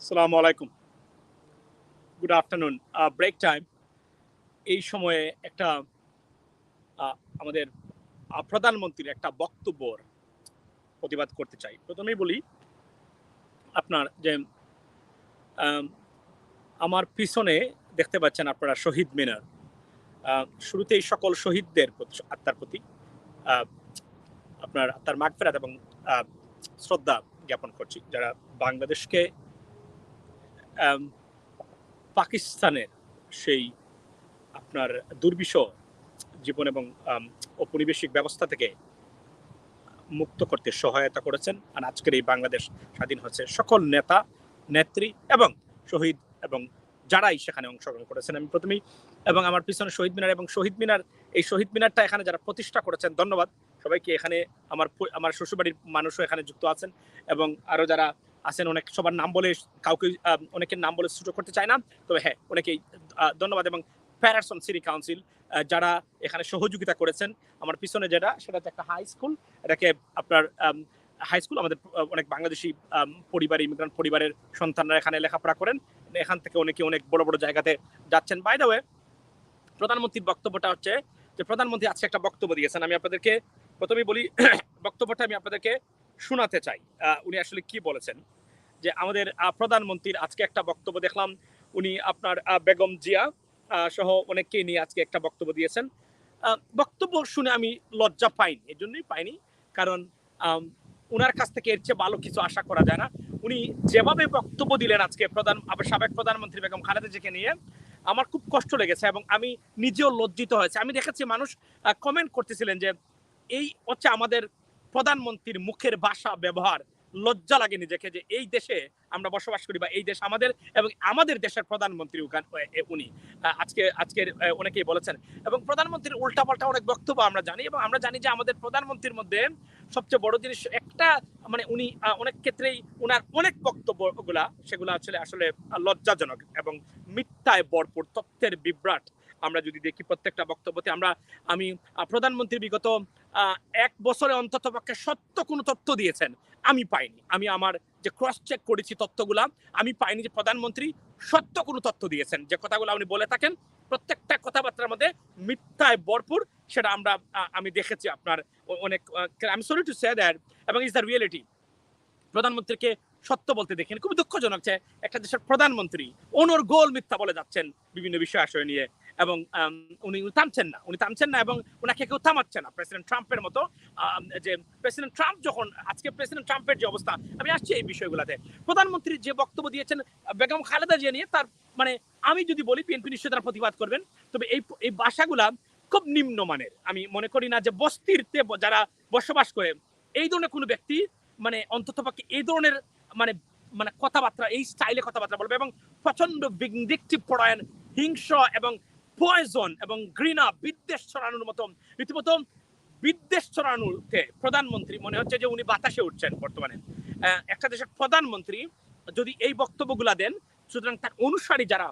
আসসালামু আলাইকুম। Good afternoon. Break time. এই সময়ে একটা আ আমাদের প্রধানমন্ত্রীর একটা বক্তব্যর প্রতিবাদ করতে চাই। ১ম এই বলি আপনার যে আম আমার পিছনে দেখতে পাচ্ছেন আপনারা শহীদ মিনার। আ শুরুতেই সকল শহীদদের আত্মার প্রতি আ আপনার আত্মার মাগফিরাত এবং আ শ্রদ্ধা জ্ঞাপন করছি। যারা বাংলাদেশকে আম পাকিস্তানের সেই আপনার দুর্বিষহ জীবন এবং ঔপনিবেশিক ব্যবস্থা থেকে মুক্ত করতে সহায়তা করেছেন। আর আজকের এই বাংলাদেশ স্বাধীন হচ্ছে সকল নেতা, নেত্রী এবং শহীদ এবং যারাই সেখানে অংশগ্রহণ করেছেন। আমি প্রথমেই এবং আমার পিছনে শহীদ মিনার এবং শহীদ মিনার এই শহীদ মিনারটা এখানে যারা প্রতিষ্ঠা করেছেন ধন্যবাদ সবাইকে। এখানে আমার শ্বশুরবাড়ির মানুষও এখানে যুক্ত আছেন এবং আরো যারা আছেন অনেক সবার নাম বলে কাউকে অনেকের নাম বলে সুযোগ করতে চায় না। তবে হ্যাঁ, অনেকেই ধন্যবাদ এবং প্যারাসন সিটি কাউন্সিল যারা এখানে সহযোগিতা করেছেন। আমার পিছনে যেটা সেটা হচ্ছে একটা হাই স্কুল। এটাকে আপনার হাই স্কুল আমাদের অনেক বাংলাদেশি পরিবার, ইমিগ্রেন্ট পরিবারের সন্তানরা এখানে লেখাপড়া করেন। এখান থেকে অনেকে অনেক বড় বড় জায়গাতে যাচ্ছেন। বাই দ্য ওয়ে, প্রধানমন্ত্রীর বক্তব্যটা হচ্ছে যে প্রধানমন্ত্রী আজকে একটা বক্তব্য দিয়েছেন। আমি আপনাদেরকে প্রথমেই বলি বক্তব্যটা আমি আপনাদেরকে শোনাতে চাই। উনি আসলে কি বলেছেন যে আমাদের প্রধানমন্ত্রীর আজকে একটা বক্তব্য দেখলাম। উনি আপনার বেগম জিয়া সহ অনেককেই নিয়ে আজকে একটা বক্তব্য দিয়েছেন। বক্তব্য শুনে আমি লজ্জা পাইনি, এর জন্যই পাইনি কারণ উনার কাছ থেকে এর চেয়ে ভালো কিছু আশা করা যায় না। উনি যেভাবে বক্তব্য দিলেন আজকে সাবেক প্রধানমন্ত্রী বেগম খালেদা জিয়াকে নিয়ে, আমার খুব কষ্ট লেগেছে এবং আমি নিজেও লজ্জিত হয়েছে। আমি দেখেছি মানুষ কমেন্ট করতেছিলেন যে এই হচ্ছে আমাদের প্রধানমন্ত্রীর মুখের ভাষা ব্যবহার, লজ্জা লাগে নিজেকে যে এই দেশে আমরা বসবাস করি বা এই দেশ আমাদের এবং আমাদের দেশের প্রধানমন্ত্রী উনি আজকের অনেকেই বলেছেন এবং প্রধানমন্ত্রীর উল্টাপাল্টা অনেক বক্তব্য আমরা জানি এবং আমরা জানি যে আমাদের প্রধানমন্ত্রীর মধ্যে সবচেয়ে বড় জিনিস একটা মানে উনি অনেক ক্ষেত্রেই উনার অনেক বক্তব্যগুলা সেগুলো আসলে লজ্জাজনক এবং মিথ্যায় ভরপুর, তথ্যের বিভ্রাট। আমরা যদি দেখি প্রত্যেকটা বক্তব্যতে আমি প্রধানমন্ত্রী বিগত ১ বছরে অন্ততপক্ষে সত্য কোনো তথ্য দিয়েছেন আমি পাইনি। আমি আমার যে ক্রস চেক করেছি তথ্যগুলা, আমি পাইনি যে প্রধানমন্ত্রী সত্য কোনো তথ্য দিয়েছেন। যে কথাগুলো উনি বলে থাকেন প্রত্যেকটা কথাবার্তার মধ্যে মিথ্যায় ভরপুর, সেটা আমি দেখেছি আপনার অনেক I am sorry to say that এবং ইজ দ্য রিয়েলিটি। প্রধানমন্ত্রীকে সত্য বলতে দেখেন, খুব দুঃখজনক যে একটা দেশের প্রধানমন্ত্রী অনর্গল মিথ্যা বলে যাচ্ছেন বিভিন্ন বিষয় আশয় নিয়ে এবং উনি থামছেন না এবং ওনাকে কেউ থামাচ্ছে না। প্রেসিডেন্ট ট্রাম্পের মতো যে প্রেসিডেন্ট ট্রাম্প যখন আজকে প্রেসিডেন্ট ট্রাম্পের যে অবস্থা, আমি আসছি এই বিষয়গুলোতে। প্রধানমন্ত্রী যে বক্তব্য দিয়েছেন বেগম খালেদা জিয়া নিয়ে, তার মানে আমি যদি বলি বিএনপি নিশ্চয়ই তারা প্রতিবাদ করবেন, তবে এই ভাষাগুলা খুব নিম্নমানের। আমি মনে করি না যে বস্তিতে যারা বসবাস করে এই ধরনের কোনো ব্যক্তি মানে অন্ততপক্ষে এই ধরনের মানে মানে কথাবার্তা এই স্টাইলে কথাবার্তা বলবে এবং প্রচন্ড ভিন্ডিকটিভ পরায়ণ, হিংস্র এবং পয়জন এবং ঘৃণা, বিদ্বেষ ছড়ানোর মতো রীতিমতো বিদ্বেষ ছড়ানোতে প্রধানমন্ত্রী মনে হচ্ছে যে উনি বাতাসে উঠছেন বর্তমানে। একটা দেশের প্রধানমন্ত্রী যদি এই বক্তব্যগুলা দেন, সুতরাং তার অনুসারী যারা,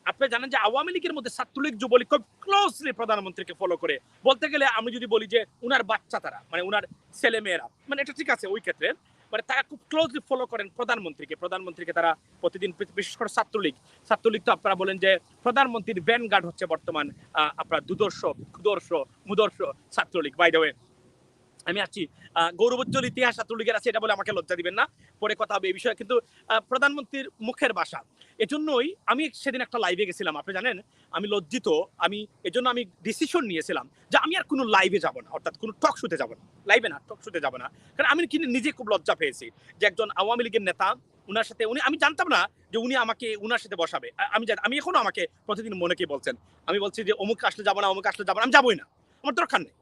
আপনি জানেন যে আওয়ামী লীগের মধ্যে ছাত্রলীগ যুবলীগ খুব ক্লোজলি প্রধানমন্ত্রীকে ফলো করে। বলতে গেলে আমি যদি বলি যে উনার বাচ্চা তারা মানে উনার ছেলে মেয়েরা, মানে এটা ঠিক আছে ওই ক্ষেত্রে, মানে তারা খুব ক্লোজলি ফলো করেন প্রধানমন্ত্রীকে তারা প্রতিদিন, বিশেষ করে ছাত্রলীগ তো আপনারা বলেন যে প্রধানমন্ত্রীর ভ্যানগার্ড হচ্ছে বর্তমান আপনার মুদর্শ ছাত্রলীগ। বাই দ্য ওয়ে, আমি আছি গৌরবোজ্জ্বল ইতিহাস ছাত্রলীগের আছে, এটা বলে আমাকে লজ্জা দিবেন না, পরে কথা হবে এই বিষয়ে। কিন্তু প্রধানমন্ত্রীর মুখের ভাষা, এজন্যই আমি সেদিন একটা লাইভে গেছিলাম। আপনি জানেন আমি লজ্জিত, এজন্য আমি ডিসিশন নিয়েছিলাম যে আমি আর কোনো লাইভে যাব না, অর্থাৎ কোনো টক শুতে যাব না, লাইভে না টক শুতে যাব না। কারণ আমি কিন্তু নিজে খুব লজ্জা পেয়েছি যে একজন আওয়ামী লীগের নেতা, উনার সাথে আমি জানতাম না যে উনি আমাকে উনার সাথে বসাবে। আমি এখনো আমাকে প্রতিদিন মনেকে বলছেন, আমি বলছি যে অমুক আসলে যাবো না, অমুক আসলে যাবো না, আমি যাবোই না, আমার দরকার নেই।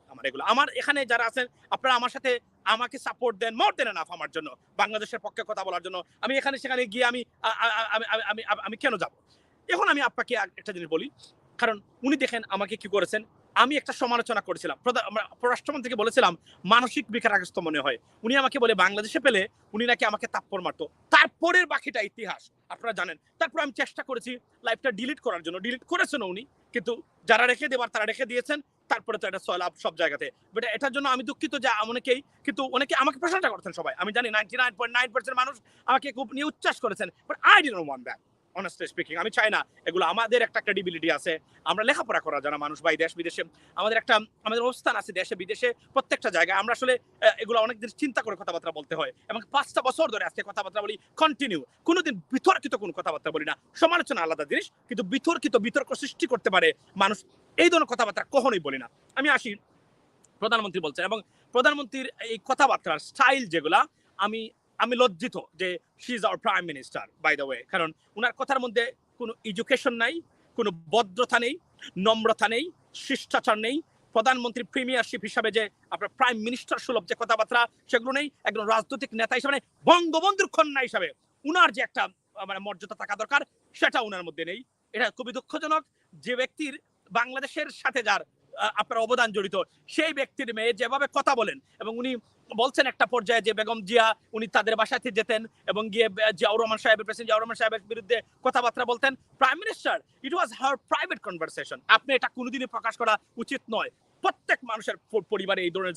আমার এখানে যারা আছেন আপনারা আমার সাথে আমাকে সাপোর্ট দেন, মোর দেন এনাফ আমার জন্য, বাংলাদেশের পক্ষে কথা বলার জন্য। আমি এখানে সেখানে গিয়ে আমি কেন যাব? এখন আমি আপনাকে একটা জিনিস বলি, কারণ উনি দেখেন আমাকে কি করেছেন। আমি একটা সমালোচনা করেছিলাম, পররাষ্ট্রমন্ত্রীকে বলেছিলাম মানসিক বিকারগ্রস্ত মনে হয়। উনি আমাকে বলে বাংলাদেশে পেলে উনি নাকি আমাকে থাপ্পড় মারতো। তারপরের বাকিটা ইতিহাস আপনারা জানেন। তারপর আমি চেষ্টা করেছি লাইভটা ডিলিট করার জন্য, ডিলিট করেছেন উনি, কিন্তু যারা রেখে দেবার তারা রেখে দিয়েছেন। তারপরে তো এটা সয়লাব সব জায়গাতে। বাট এটার জন্য আমি দুঃখিত যে অনেকে আমাকে প্রশংসা করছেন সবাই। আমি জানি 99.9% মানুষ আমাকে খুব নিয়ে উচ্ছ্বাস করেছেন। But I didn't want that. honestly speaking আমি চাই না। এগুলো আমাদের একটা ক্রেডিবিলিটি আছে। আমরা লেখাপড়া করা যারা মানুষ ভাই দেশ বিদেশে আমাদের অবস্থান আছে দেশে বিদেশে প্রত্যেকটা জায়গায়। আমরা আসলে এগুলো অনেক দিন চিন্তা করে কথাবার্তা বলতে হয় এবং 5টা বছর ধরে আজকে কথাবার্তা বলি কন্টিনিউ। কোনোদিন বিতর্কিত কোনো কথাবার্তা বলি না। সমালোচনা আলাদা জিনিস, কিন্তু বিতর্ক সৃষ্টি করতে পারে মানুষ, এই ধরনের কথাবার্তা কখনোই বলি না। আমি আসি, প্রধানমন্ত্রী বলছেন এবং প্রধানমন্ত্রীর এই কথাবার্তার স্টাইল যেগুলা, আমি আমি লজ্জিত যে she is our prime minister by the way. কারণ উনার কথার মধ্যে কোনো এডুকেশন নাই, কোনো ভদ্রতা নেই, নম্রতা নেই, শিষ্টাচার নেই। প্রধানমন্ত্রী প্রিমিয়ারশিপ হিসাবে যে আপনার প্রাইম মিনিস্টার সুলভ যে কথাবার্তা সেগুলো নেই। একজন রাজনৈতিক নেতা হিসাবে, বঙ্গবন্ধুর কন্যা হিসাবে উনার যে একটা মানে মর্যাদা থাকা দরকার সেটা উনার মধ্যে নেই। এটা খুবই দুঃখজনক। যে ব্যক্তির বাংলাদেশের সাথে যার আপনার অবদান জড়িত, সেই ব্যক্তির মেয়ে যেভাবে কথা বলেন, এবং উনি বলছেন একটা পর্যায়ে যে বেগম জিয়া উনি তাদের বাসাতে যেতেন এবং গিয়ে জিয়াউর রহমান সাহেবের, প্রেসিডেন্ট জিয়াউর রহমান সাহেবের বিরুদ্ধে কথাবার্তা বলতেন। প্রাইম মিনিস্টার, ইট ওয়াজ হার প্রাইভেট কনভারসেশন। আপনি এটা কোনোদিনই প্রকাশ করা উচিত নয়। প্রত্যেক মানুষের পরিবারে এই ধরনের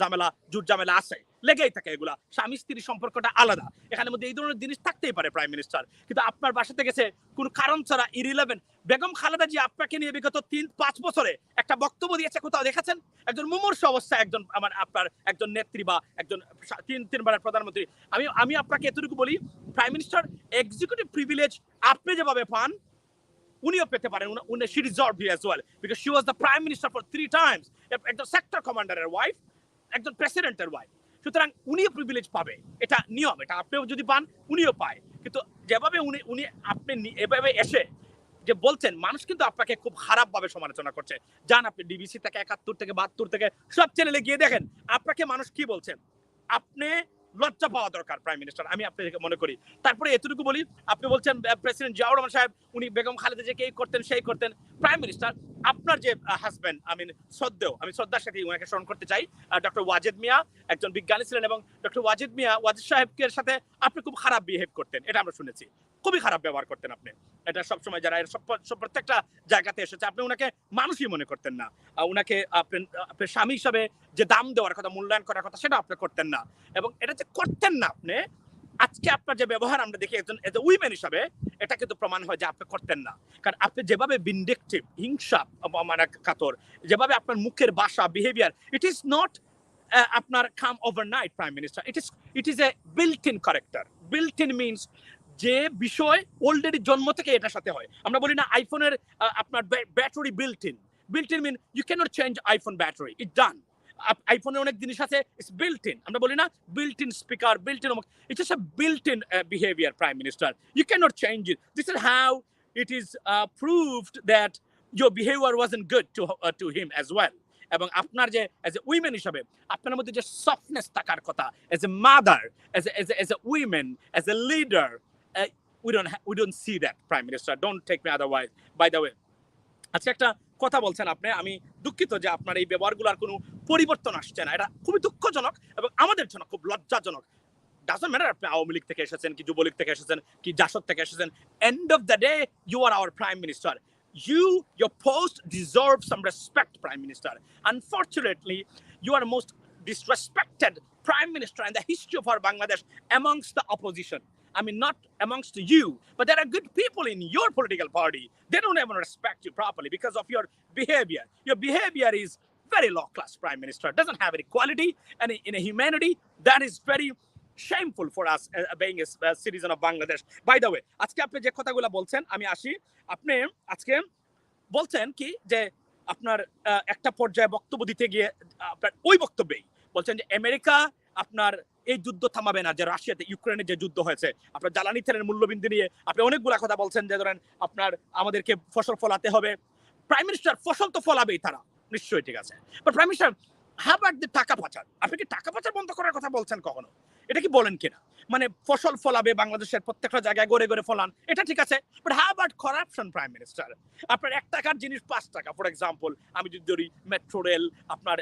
জুট ঝামেলা আছে, লেগেই থাকে। এগুলা স্বামী স্ত্রীর সম্পর্কটা আলাদা, এখানের মধ্যে এই ধরনের জিনিস থাকতেই পারে প্রাইম মিনিস্টার। কিন্তু আপনার বাসাতে গেছে কোনো কারণ ছাড়া ইরিলেভেন্ট। বেগম খালেদা জি আপনাকে নিয়ে বিগত 3-5 বছরে একটা বক্তব্য দিয়েছে, কোথাও দেখেছেন? একজন মুমূর্ষু অবস্থায় আপনার একজন নেত্রী বা একজন 3বারের প্রধানমন্ত্রী। আমি আপনাকে এতটুকু বলি, প্রাইম মিনিস্টার এক্সিকিউটিভ প্রিভিলেজ আপনি যেভাবে পান উনিও পেতে পারেন। she deserved it as well because she was the prime minister for 3 times, একজন সেক্টর কমান্ডারের ওয়াইফ, একজন প্রেসিডেন্টের ওয়াইফ। সুতরাং উনিও প্রিভিলেজ পাবে, এটা নিয়ম। এটা আপনিও যদি পান উনিও পায়। কিন্তু যেভাবে আপনি এভাবে এসে যে বলছেন, মানুষ কিন্তু আপনাকে খুব খারাপ ভাবে সমালোচনা করছে। যান আপনি ডিবিসি থেকে 71 থেকে 72 থেকে সব চ্যানেলে গিয়ে দেখেন আপনাকে মানুষ কি বলছেন। আপনি লজ্জা পাওয়া দরকার প্রাইম মিনিস্টার, আমি আপনাকে মনে করি। তারপরে এতটুকু বলি, আপনি বলছেন প্রেসিডেন্ট জিয়াউর রহমান সাহেব উনি বেগম খালেদা জিয়াকে এই করতেন সেই করতেন। প্রাইম মিনিস্টার, আপনার যে হাজবেন্ড, আমি শ্রদ্ধার সাথে ওনাকে স্মরণ করতে চাই, ডক্টর ওয়াজেদ মিয়া একজন বিজ্ঞানী ছিলেন, এবং ডক্টর ওয়াজেদ সাহেবের সাথে আপনি খুব খারাপ বিহেভ করতেন, এটা আমরা শুনেছি। খুবই খারাপ ব্যবহার করতেন আপনি। এটা সবসময় যারা প্রত্যেকটা জায়গাতে এসেছে, আপনি ওনাকে মানুষই মনে করতেন না। ওনাকে আপনার স্বামী হিসাবে যে দাম দেওয়ার কথা, মূল্যায়ন করার কথা, সেটা আপনি করতেন না। এবং এটা যে করতেন না আপনি, আজকে আপনার যে ব্যবহার আমরা দেখি একজন এজ এ উইমেন হিসাবে, এটা কিন্তু প্রমাণ হয় যে আপনি করতেন না। কারণ আপনি যেভাবে ভিনডিকটিভ, হিংসা মানে কাতর, যেভাবে আপনার মুখের ভাষা, বিহেভিয়ার, ইট ইজ নট আপনার come overnight prime minister. It is a built in character. Built in means যে বিষয় অলরেডি জন্ম থেকে এটার সাথে হয়। আমরা বলি না আইফোনের আপনার battery built in mean you can't change iPhone battery, it done. আইফোনে অনেক জিনিস আছে ইটস বিল্ট ইন। আমরা বলি না built in speaker, built in, it's just a built in behavior prime minister. You can't change it. This is how it is proved that your behavior wasn't good to him as well. এবং আপনার যে as a women হিসাবে আপনার মধ্যে যে softness থাকার কথা, as a mother, as a women, as a leader, we don't see that, Prime Minister. Don't take me otherwise. By the way, আজকে একটা কথা বলছেন আপনি, আমি দুঃখিত যে আপনার এই ব্যবহারগুলোর কোনো পরিবর্তন আসছে না। এটা খুবই দুঃখজনক এবং আমাদের জন্য খুব লজ্জাজনক। ডাজন্ট ম্যাটার আপনি আওয়ামী লীগ থেকে এসেছেন কি যুবলীগ থেকে এসেছেন কি জাসদ থেকে এসেছেন, end of the day you are our prime minister. Your post deserves some respect, Prime Minister. Unfortunately, you are most disrespected Prime Minister in the history of our Bangladesh amongst the opposition. I mean, not amongst you, but there are good people in your political party. They don't even respect you properly because of your behavior. Your behavior is very low class, Prime Minister. Doesn't have any quality and in a humanity that is very shameful for us being a citizen of Bangladesh. By the way, আজকে আপনি যে কথাগুলো বলছেন, আমি আসি, আপনি আজকে বলছেন কি যে আপনার একটা পর্যায়ে বক্তব্য দিতে গিয়ে আপনার ওই বক্তব্যেই বলছেন যে আমেরিকা আপনার এই যুদ্ধ থামাবে না, যে রাশিয়াতে ইউক্রেনে যে যুদ্ধ হয়েছে, আপনার জ্বালানি তেলের মূল্যবৃদ্ধি নিয়ে আপনি অনেকগুলা কথা বলছেন, যে ধরেন আপনার আমাদেরকে ফসল ফলাতে হবে। প্রাইম মিনিস্টার, ফসল তো ফলাবেই তারা, নিশ্চয়ই ঠিক আছে, but prime minister how about the টাকা পাচার? আপনি কি টাকা পাচার বন্ধ করার কথা বলছেন কখনো? এটা কি বলেন কিনা? মানে ফসল ফলাবে বাংলাদেশের প্রত্যেকটা জায়গায়, গড়ে গড়ে ফলান, এটা ঠিক আছে, but how about corruption prime minister? আপনার 1 টাকার জিনিস 5 টাকা, ফর এক্সাম্পল আমি যদি ধরি মেট্রো রেল, আপনার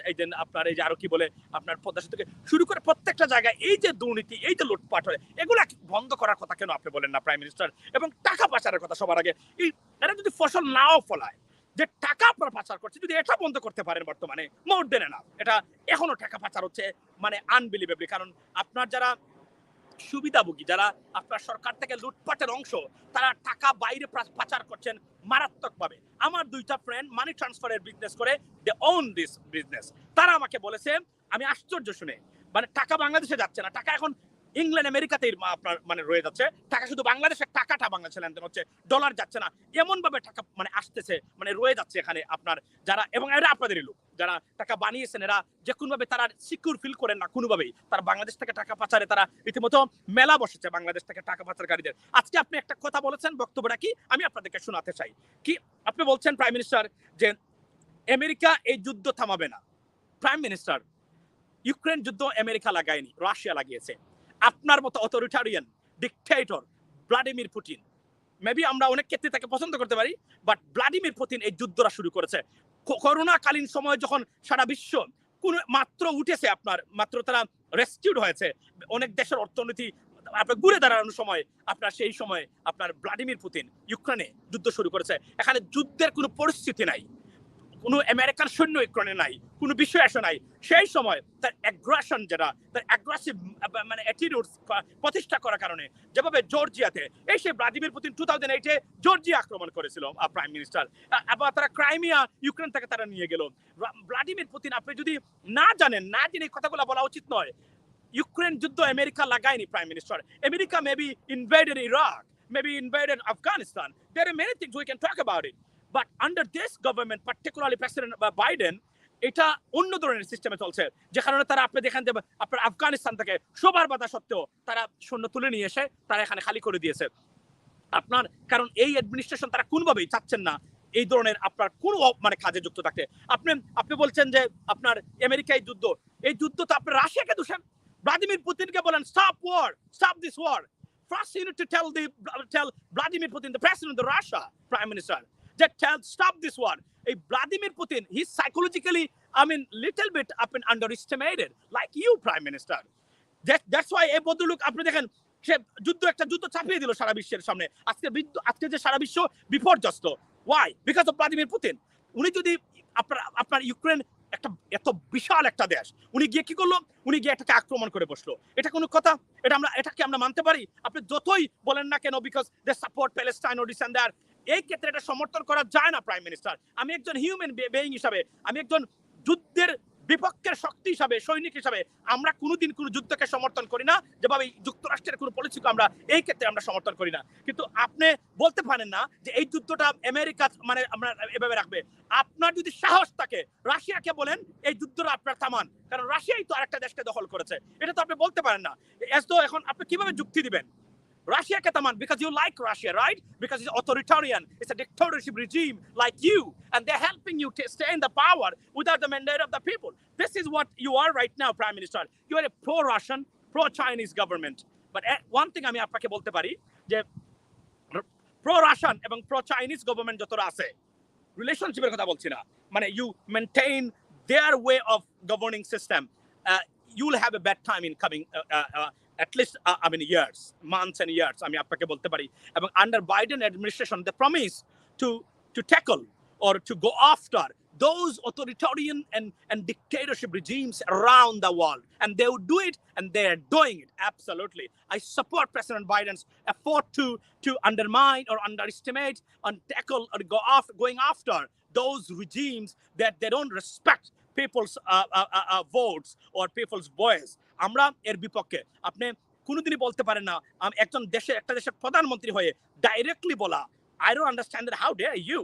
এই যে আরো কি বলে আপনার পদ্মা সেতু থেকে শুরু করে প্রত্যেকটা জায়গায় এই যে দুর্নীতি, এই যে লুটপাট হয়, এগুলা বন্ধ করার কথা কেন আপনি বলেন না প্রাইম মিনিস্টার? এবং টাকা পাচারের কথা সবার আগে, এরা যদি ফসল নাও ফলায়, যে টাকা আপনারা পাচার করছে, যদি এটা বন্ধ করতে পারেন বর্তমানে মোর দেন না, এটা এখনো টাকা পাচার হচ্ছে মানে আনবিলিভেবলি। কারণ আপনার যারা সুবিধাভোগী, যারা আপনার সরকার থেকে লুটপাটের অংশ, তারা টাকা বাইরে পাচার করছেন মারাত্মকভাবে। আমার দুইটা ফ্রেন্ড মানি ট্রান্সফারের বিজনেস করে, দে ওন দিস বিজনেস। তারা আমাকে বলেছে, আমি আশ্চর্য শুনে, মানে টাকা বাংলাদেশে যাচ্ছে না, টাকা এখন ইংল্যান্ড আমেরিকাতেই আপনার মানে রয়ে যাচ্ছে, টাকা শুধু বাংলাদেশের টাকাটা বাংলাদেশে লেনদেন হচ্ছে, ডলার যাচ্ছে না, এমন ভাবে টাকা মানে আসতেছে, মানে রয়ে যাচ্ছে এখানে আপনার যারা, এবং এরা আপনাদেরই লোক যারা টাকা বানিয়েছেন, এরা যে কোনোভাবে তারা সিকিউর ফিল করেন না কোনোভাবেই, তারা বাংলাদেশ থেকে টাকা পাচারে তারা রীতিমতো মেলা বসেছে বাংলাদেশ থেকে টাকা পাচারকারীদের। আজকে আপনি একটা কথা বলেছেন, বক্তব্যটা কি আমি আপনাদেরকে শোনাতে চাই। কি আপনি বলছেন প্রাইম মিনিস্টার যে আমেরিকা এই যুদ্ধ থামাবে না। প্রাইম মিনিস্টার, ইউক্রেন যুদ্ধ আমেরিকা লাগায়নি, রাশিয়া লাগিয়েছে। আপনার মতো authoritarian dictator Vladimir Putin, maybe আমরা অনেক ক্ষেত্রে তাকে পছন্দ করতে পারি, বাট ভ্লাদিমির পুতিন এই যুদ্ধটা শুরু করেছে। করোনাকালীন সময় যখন সারা বিশ্ব মাত্র উঠেছে, আপনার মাত্র তারা রেস্কিউড হয়েছে, অনেক দেশের অর্থনীতি আপনার ঘুরে দাঁড়ানোর সময়, আপনার সেই সময় আপনার ভ্লাদিমির পুতিন ইউক্রেনে যুদ্ধ শুরু করেছে। এখানে যুদ্ধের কোনো পরিস্থিতি নাই, কোনো আমেরিকান সৈন্য ইউক্রেনে নাই, কোনো বিষয় আসে নাই। সেই সময় তার অ্যাগ্রেশন, যেটা তার অ্যাগ্রেসিভ মানে অ্যাটিটিউড প্রতিষ্ঠা করার কারণে, যেভাবে জর্জিয়াতে এই সেই ভ্লাদিমির পুতিন 2008-এ জর্জিয়া আক্রমণ করেছিল প্রাইম মিনিস্টার, আবার তারা ক্রাইমিয়া ইউক্রেন থেকে তারা নিয়ে গেল। ভ্লাদিমির পুতিন, আপনি যদি না জানেন, না জেনে কথাগুলো বলা উচিত নয়। ইউক্রেন যুদ্ধ আমেরিকা লাগায়নি prime minister. America maybe invaded Iraq, maybe invaded Afghanistan. There are many things we can talk about it. But under this government, particularly President Biden, এটা অন্য ধরনের সিস্টেমে চলছে, যে কারণে তারা আপনি দেখেন যে আপনার আফগানিস্তান থেকে সবার বাধা সত্ত্বেও তারা সৈন্য তুলে নিয়ে এসে তারা এখানে খালি করে দিয়েছে আপনার। কারণ এই অ্যাডমিনিস্ট্রেশন তারা কোনোভাবেই চাচ্ছেন না এই ধরনের আপনার কোনো মানে কাজে যুক্ত থাকতে। আপনি বলছেন যে আপনার আমেরিকায় যুদ্ধ, এই যুদ্ধ তো আপনার রাশিয়াকে দোষেন। ভ্লাদিমির পুতিনকে বলেন stop war, stop this war. First, you need to tell Vladimir Putin, the president of Russia, Prime Minister, that stop this war. Vladimir Putin, he's psychologically, I mean, little bit up and underestimated, like you, Prime Minister. That's why এই ভদ্রলোক আপনি দেখেন, সে একটা যুদ্ধ চাপিয়ে দিল সারা বিশ্বের সামনে। আজকে যে সারা বিশ্ব বিপর্যস্ত, why? Because of Vladimir Putin. উনি যদি আপনার ইউক্রেন একটা এত বিশাল একটা দেশ, উনি গিয়ে কি করলো, উনি গিয়ে এটাকে আক্রমণ করে বসলো, এটা কোনো কথা? এটাকে আমরা মানতে পারি? আপনি যতই বলেন না কেন, বিকজ দে সাপোর্ট প্যালেস্টাইন ও দিস এন্ড দ্যাট, এই ক্ষেত্রে এটা সমর্থন করা যায় না প্রাইম মিনিস্টার। আমি একজন হিউম্যান বিইং হিসাবে, আমি একজন যুদ্ধের বিপক্ষের শক্তি হিসাবে, সৈনিক হিসাবে, আমরা কোনোদিন কোনো যুদ্ধকে সমর্থন করি না, যেভাবে যুক্তরাষ্ট্রের কোনো পলিসিকে আমরা এই ক্ষেত্রে আমরা সমর্থন করি না। কিন্তু আপনি বলতে পারেন না যে এই যুদ্ধটা আমেরিকা মানে আমরা এভাবে রাখবে। আপনার যদি সাহস থাকে, রাশিয়াকে বলেন এই যুদ্ধটা আপনার থামান, কারণ রাশিয়াই তো আরেকটা দেশকে দখল করেছে। এটা তো আপনি বলতে পারেন না। এখন আপনি কিভাবে যুক্তি দিবেন Russia Kataman? Because you like Russia, right? Because it's authoritarian, it's a dictatorship regime like you, and they're helping you to stay in the power without the mandate of the people. This is what you are right now, Prime Minister. You are a pro-Russian, pro-Chinese government. But one thing আমি আপনাকে বলতে পারি যে pro-Russian এবং pro-Chinese government যতটা আছে, রিলেশনশিপের কথা বলছি না, মানে you maintain their way of governing system, you'll have a bad time in coming at least I mean years, months and years. আমি আপনাকে বলতে পারি। এবং under Biden administration, they promise to tackle or to go after those authoritarian and dictatorship regimes around the world, and they will do it, and they are doing it. Absolutely, I support President Biden's effort to undermine or underestimate and tackle or going after those regimes that they don't respect people's votes or people's voice. আমরা এর বিপক্ষে। আপনি কোনোদিনই বলতে পারেন না একটা দেশের প্রধানমন্ত্রী হয়ে ডাইরেক্টলি বলা, I don't understand that. How dare you?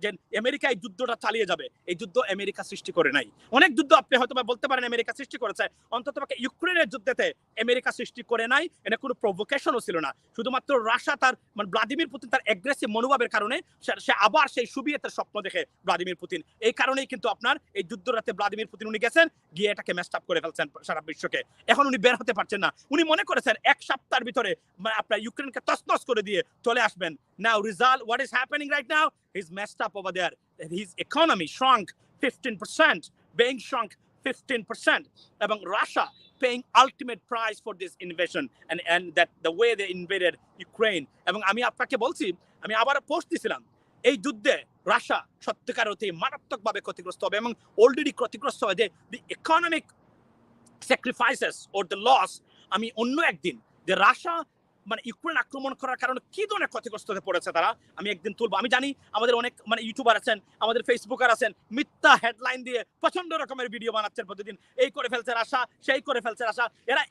যে আমেরিকা এই যুদ্ধটা চালিয়ে যাবে। এই যুদ্ধ আমেরিকা সৃষ্টি করে নাই। অনেক যুদ্ধ আপনি হয়তো বলতে পারেন আমেরিকা সৃষ্টি করেছে, অন্তত ইউক্রেনের যুদ্ধেতে আমেরিকা সৃষ্টি করে নাই। এটা কোনো প্রভোকেশনও ছিল না। শুধুমাত্র রাশিয়া তার মানে ভ্লাদিমির পুতিন তার অ্যাগ্রেসিভ মনোভাবের কারণে সে আবার সেই সোভিয়েতের স্বপ্ন দেখে ভ্লাদিমির পুতিন। এই কারণেই কিন্তু আপনার এই যুদ্ধটাতে ভ্লাদিমির পুতিন উনি গেছেন, গিয়ে এটাকে ম্যাচ আপ করে ফেলছেন সারা বিশ্বকে। এখন উনি বের হতে পারছেন না। উনি মনে করেছেন এক সপ্তাহের ভিতরে আপনার ইউক্রেনকে তছনছ করে দিয়ে চলে আসবেন। Now result, what is happening right now? He's messed up over there. His economy shrunk 15%, being shrunk 15%. এবং Russia paying ultimate price for this invasion and that the way they invaded Ukraine. এবং আমি আপনাকে বলছি, আমি আবার post দিছিলাম এই যুদ্ধে রাশিয়া সত্যিকার অর্থে মারাত্মকভাবে ক্ষতিগ্রস্ত হবে এবং অলরেডি ক্ষতিগ্রস্ত হবে যে the economic sacrifices or the loss. আমি অন্য একদিন যে রাশিয়া মানে ইউক্রেন আক্রমণ করার কারণে কি ধরনের ক্ষতিগ্রস্ত হতে পড়েছে তারা, আমি একদিন তুলবো। আমি জানি আমাদের অনেক মানে ইউটিউবার আছেন, আমাদের ফেসবুকার আছেন, মিথ্যা হেডলাইন দিয়ে প্রচন্ড রকমের ভিডিও বানাচ্ছেন প্রতিদিন, এই করে ফেলছে রাশিয়া, সেই করে ফেলছে রাশিয়া। এরা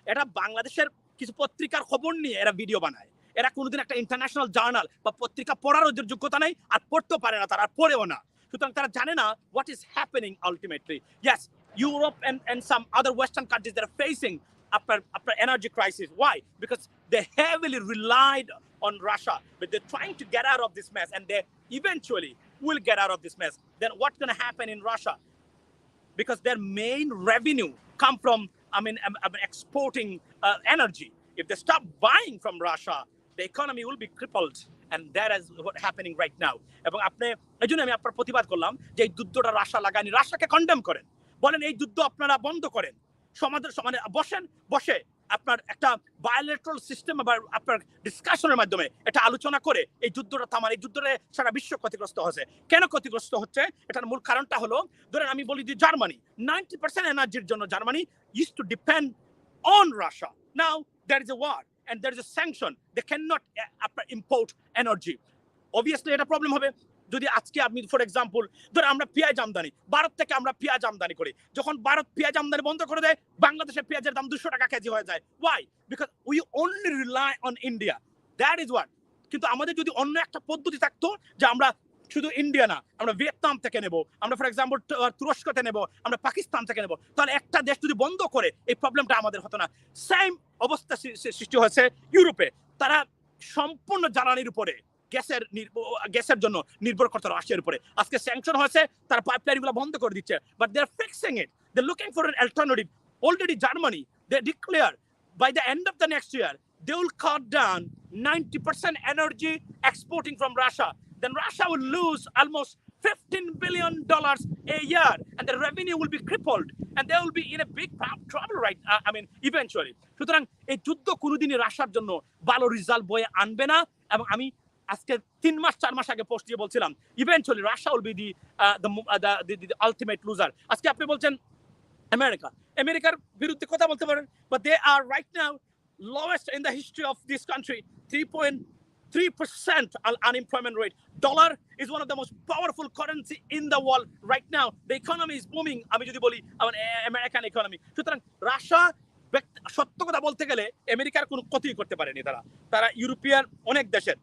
এটা বাংলাদেশের কিছু পত্রিকার খবর নিয়ে এরা ভিডিও বানায়। এরা কোনোদিন একটা ইন্টারন্যাশনাল জার্নাল বা পত্রিকা পড়ার ওদের যোগ্যতা নাই, আর পড়তেও পারে না তারা, আর পড়েও না। সুতরাং তারা জানে না what is happening ultimately. Yes, Europe and some other Western countries that are facing after energy crisis. Why? Because they heavily relied on Russia, but they're trying to get out of this mess, and they eventually will get out of this mess. Then what's going to happen in Russia? Because their main revenue come from, exporting energy. If they stop buying from Russia, the economy will be crippled, and that is what happening right now. এবং আপনি এই জন্য আমি আপনার প্রতিবাদ করলাম যে এই যুদ্ধটা রাশিয়া লাগায়নি, রাশিয়াকে কন্ডেম করেন, বলেন এই যুদ্ধ আপনারা বন্ধ করেন, মানে বসে আপনার একটা বায়োলেটারাল সিস্টেম বা আপনার ডিসকাশনের মাধ্যমে এটা আলোচনা করে এই যুদ্ধটা থামান। এই যুদ্ধে সারা বিশ্ব ক্ষতিগ্রস্ত হচ্ছে। কেন ক্ষতিগ্রস্ত হচ্ছে? এটার মূল কারণটা হলো, ধরেন আমি বলি যে জার্মানি 90% এনার্জির জন্য Germany used to depend on Russia. Now there is a war and there is a sanction. They cannot import energy. Obviously এটা প্রবলেম হবে। যদি আজকে আপনি ফর এক্সাম্পল ধর আমরা পেঁয়াজ আমদানি, ভারত থেকে আমরা পেঁয়াজ আমদানি করি, যখন ভারত পেঁয়াজ আমদানি বন্ধ করে দেয়, বাংলাদেশের পেঁয়াজের দাম 200 টাকা কেজি হয়ে যায়। Why? Because we only rely on India, that is what. কিন্তু আমাদের যদি অন্য একটা পদ্ধতি থাকতো যে আমরা শুধু ইন্ডিয়া না, আমরা ভিয়েতনাম থেকে নেব, আমরা ফর এক্সাম্পল তুরস্কতে নেব, আমরা পাকিস্তান থেকে নেব, তাহলে একটা দেশ যদি বন্ধ করে এই প্রবলেমটা আমাদের হতো না। সেম অবস্থা সৃষ্টি হয়েছে ইউরোপে। তারা সম্পূর্ণ জ্বালানির উপরে গ্যাসের জন্য নির্ভর করতে রাশিয়ার উপরে। আজকে স্যাংশন হয়েছে, তারা পাইপলাইনগুলো বন্ধ করে দিচ্ছে, but they are fixing it, they are looking for an alternative. Already Germany they declare by the end of the next year they will cut down 90% energy exporting from Russia. Then Russia will lose almost $15 billion a year, and the revenue will be crippled, and they will be in a big trouble, right? Eventually. সুতরাং এই যুদ্ধ কোনোদিনই রাশিয়ার জন্য ভালো result বয়ে আনবে না। এবং আমি আজকে 3 মাস 4 মাস আগে পোস্ট দিয়ে বলছিলাম, eventually Russia will be the ultimate loser. আজকে আপনি বলছেন আমেরিকার বিরুদ্ধে কথা বলতে পারেন, but they are right now lowest in the history of this country, 3.3% unemployment rate. Dollar is one of the most powerful currency in the world right now. The economy is booming. আমি যদি বলি American economy. সুতরাং Russia সত্য কথা বলতে গেলে আমেরিকার কোনো ক্ষতি করতে পারেনি। তারা ইউরোপিয়ান অনেক দেশের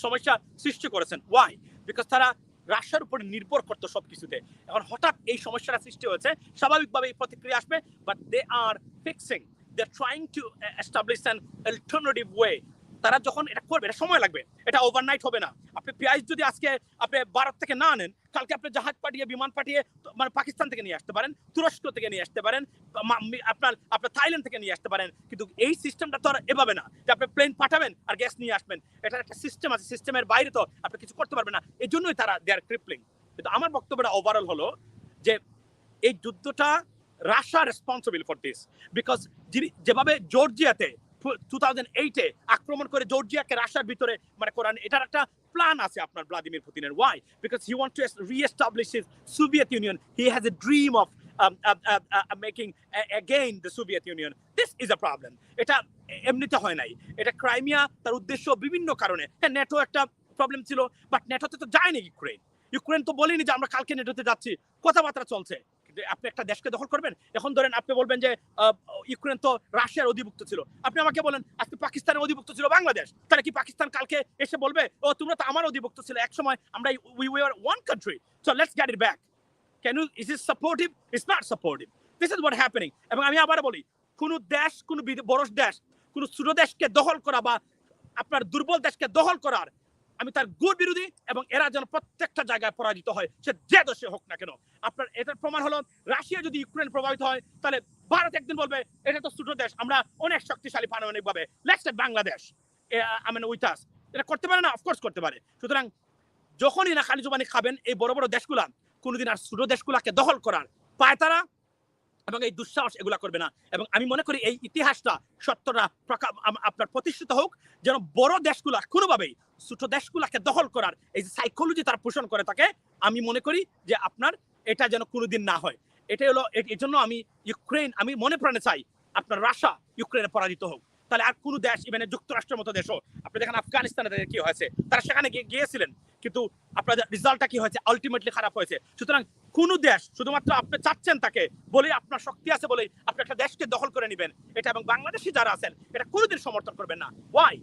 সমস্যা সৃষ্টি করেছেন। ওয়াই? বিকজ তারা রাশিয়ার উপরে নির্ভর করতো সবকিছুতে। এখন হঠাৎ এই সমস্যাটা সৃষ্টি হয়েছে, স্বাভাবিকভাবে এই প্রতিক্রিয়া আসবে, but they are fixing, they are trying to establish an alternative way. তারা যখন এটা করবে, এটা সময় লাগবে, এটা ওভারনাইট হবে না। আপনি পেঁয়াজ যদি আজকে আপনি ভারত থেকে না আনেন, কালকে আপনি জাহাজ পাঠিয়ে বিমান পাঠিয়ে মানে পাকিস্তান থেকে নিয়ে আসতে পারেন, তুরস্ক থেকে নিয়ে আসতে পারেন, আপনার থাইল্যান্ড থেকে নিয়ে আসতে পারেন। কিন্তু এই সিস্টেমটা তো আর এভাবে না যে আপনি প্লেন পাঠাবেন আর গ্যাস নিয়ে আসবেন। এটা একটা সিস্টেম আছে, সিস্টেমের বাইরে তো আপনি কিছু করতে পারবেন না। এই জন্যই তারা দে আর ক্রিপলিং। কিন্তু আমার বক্তব্যটা ওভারঅল হলো যে এই যুদ্ধটা Russia responsible for this, because যেভাবে জর্জিয়াতে 2008-এ আক্রমণ করে জর্জিয়াকে রাশিয়ার ভিতরে মানে করান, এটার একটা প্ল্যান আছে আপনার ভ্লাদিমির পুতিনের। Why? Because he want to reestablish his Soviet Union. He has a dream of making again the Soviet Union. This is a problem. এটা এমনিতে হয় নাই, এটা ক্রাইমিয়া তার উদ্দেশ্য বিভিন্ন কারণে। হ্যাঁ, নেটো একটা প্রবলেম ছিল, বাট নেটোতে তো যায়নি ইউক্রেন তো বলেনি যে আমরা কালকে নেটোতে যাচ্ছি, কথাবার্তা চলছে। আপনি একটা দেশকে দখল করবেন, এখন ধরেন আপনি বলবেন যে ইউক্রেন তো রাশিয়ার অধিভুক্ত ছিল, আপনি আমাকে বলেন আজকে পাকিস্তানের অধিভুক্ত ছিল বাংলাদেশ, তাহলে কি পাকিস্তান কালকে এসে বলবে ও তোমরা তো আমার অধিভুক্ত ছিল এক সময়, আমরা we were one country, so let's get it back? Is this supportive? It's not supportive. This is what happening. এবং আমি আবার বলি, কোন দেশ, কোন বড় দেশ, কোন ছোট দেশকে দখল করা বা আপনার দুর্বল দেশকে দখল করার আমি তার গুড় বিরোধী, এবং এরা যেন প্রত্যেকটা জায়গায় পরাজিত হয়, সে যে দেশে হোক না কেন। আপনার এটার প্রমাণ হলো, রাশিয়া যদি ইউক্রেন প্রভাবিত হয়, তাহলে ভারত একদিন বলবে এটা তো ছোট দেশ, আমরা অনেক শক্তিশালী পারমাণবিক ভাবে, let's take Bangladesh with us. এটা করতে পারে না? অফকোর্স করতে পারে। সুতরাং যখনই না খালি জবানি খাবেন, এই বড় বড় দেশগুলা কোনোদিন আর ছোট দেশগুলাকে দখল করার পায় তারা, এবং এই দুঃসাহস এগুলা করবে না। এবং আমি মনে করি এই ইতিহাসটা সত্যটা আপনার প্রতিষ্ঠিত হোক, যেন বড় দেশগুলা কোনোভাবেই ছোট দেশগুলাকে দখল করার এই যে সাইকোলজি তারা পোষণ করে থাকে, আমি মনে করি যে আপনার এটা যেন কোনোদিন না হয়। এটাই হলো, এই জন্য আমি ইউক্রেন, আমি মনে প্রাণে চাই আপনার রাশিয়া ইউক্রেনে পরাজিত হোক। তাহলে আর কোনো দেশ, ইভেন যুক্তরাষ্ট্রের মতো দেশও, আপনি দেখেন আফগানিস্তানে কি হয়েছে, তারা সেখানে গিয়েছিলেন, কিন্তু আপনাদের রেজাল্টটা কি হয়েছে, আলটিমেটলি খারাপ হয়েছে। সুতরাং কোন দেশ শুধুমাত্র আপনি চাচ্ছেন তাকে বলে, আপনার শক্তি আছে বলে আপনি একটা দেশকে দখল করে নেবেন, এটা এবং বাংলাদেশি যারা আছেন এটা কোনোদিন সমর্থন করবেন না। ওয়াই?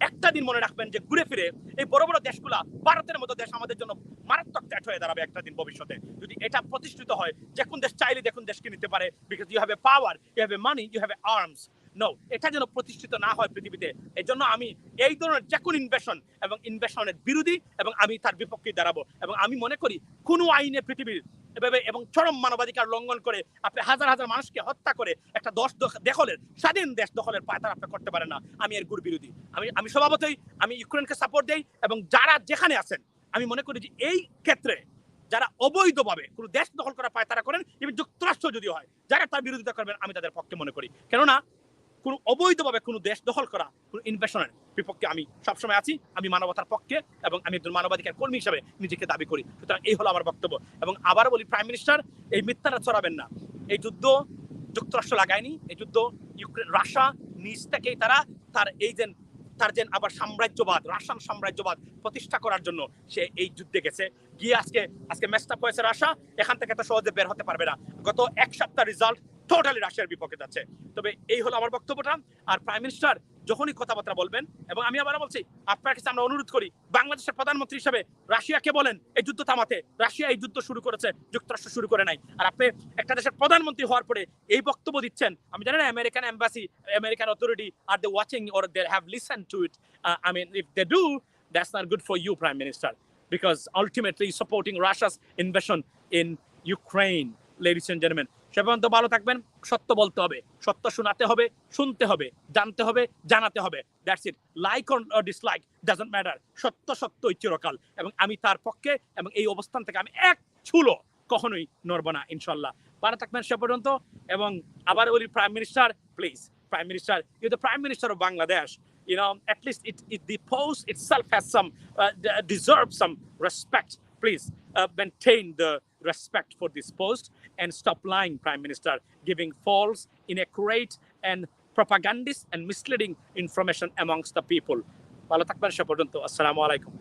একটা দিন মনে রাখবেন যে ঘুরে ফিরে এই বড় বড় দেশগুলা, ভারতের মতো দেশ আমাদের জন্য মারাত্মক থ্রেট হয়ে দাঁড়াবে একটা দিন ভবিষ্যতে, যদি এটা প্রতিষ্ঠিত হয় যে কোন দেশ চাইলে দেখুন দেশকে নিতে পারে, because you have a power, you have a money, you have a arms. No, এটা যেন প্রতিষ্ঠিত না হয় পৃথিবীতে। এই জন্য আমি এই ধরনের যে কোনো ইনভেশন এবং ইনভেশনের বিরোধী, এবং আমি তার বিপক্ষে দাঁড়াবো। এবং আমি মনে করি কোনো আইনে পৃথিবীর এভাবে এবং চরম মানবাধিকার লঙ্ঘন করে আপনি হাজার হাজার মানুষকে হত্যা করে একটা দখলের, স্বাধীন দেশ দখলের পায়তারা আপনি করতে পারেন না। আমি এর গুরু বিরোধী। আমি স্বভাবতই আমি ইউক্রেনকে সাপোর্ট দেই, এবং যারা যেখানে আছেন আমি মনে করি যে এই ক্ষেত্রে যারা অবৈধভাবে কোনো দেশ দখল করা পায়তারা করেন, এবং যুক্তরাষ্ট্র যদি হয় যারা তার বিরোধিতা করবেন, আমি তাদের পক্ষে মনে করি। কেননা কোনো অবৈধভাবে কোনো দেশ দখল করা, কোনো ইনভেশনের বিপক্ষে আমি সবসময় আছি। আমি মানবতার পক্ষে, এবং আমি একজন মানবাধিকার কর্মী হিসেবে নিজেকে দাবি করি। সুতরাং এই হলো আমার বক্তব্য। এবং আবার বলি, প্রাইম মিনিস্টার এই মিথ্যাটা ছড়াবেন না। এই যুদ্ধ যুক্তরাষ্ট্র লাগায়নি, এই যুদ্ধ ইউক্রেন, রাশিয়া নিজ থেকেই তার যে আবার সাম্রাজ্যবাদ, রাশিয়ান সাম্রাজ্যবাদ প্রতিষ্ঠা করার জন্য সে এই যুদ্ধে গেছে। গিয়ে আজকে ম্যাচটা হয়েছে রাশিয়া, এখান থেকে এত সহজে বের হতে পারবে না। গত এক সপ্তাহ রেজাল্ট টোটালি রাশিয়ার বিপক্ষে যাচ্ছে। তবে এই হলো আমার বক্তব্যটা। আর প্রাইম মিনিস্টার যখনই কথাবার্তা বলবেন, এবং আমি আবার বলছি, আপনার কাছে আমরা অনুরোধ করি, বাংলাদেশের প্রধানমন্ত্রী হিসেবে রাশিয়াকে বলেন এই যুদ্ধ থামাতে। রাশিয়া এই যুদ্ধ শুরু করেছে, যুক্তরাষ্ট্র শুরু করে নাই। আর আপনি একটা দেশের প্রধানমন্ত্রী হওয়ার পরে এই বক্তব্য দিচ্ছেন, আমি জানি না আমেরিকান এম্বাসি, আমেরিকান অথরিটি আর they watching or they have listen to it. I mean, if they do, that's not good for you, Prime Minister, because ultimately supporting Russia's invasion in Ukraine, ladies and gentlemen. সে পর্যন্ত ভালো থাকবেন। সত্য বলতে হবে, সত্য শোনাতে হবে, শুনতে হবে, জানতে হবে, জানাতে হবে। That's it. Like or dislike doesn't matter. সত্য সত্যই চিরকাল। এবং আমি তার পক্ষে, এবং এই অবস্থান থেকে আমি এক চুলো কখনোই নড়ব না, ইনশাল্লাহ। ভালো থাকবেন সে পর্যন্ত। এবং আবার বলি, prime minister, please, Prime Minister, you're the Prime Minister of Bangladesh. You know, at least the post itself has deserves some respect. Please maintain the respect for this post and stop lying, Prime Minister, giving false, inaccurate, and propagandist and misleading information amongst the people. ভালো থাকবেন সে পর্যন্ত। আসসালামু আলাইকুম।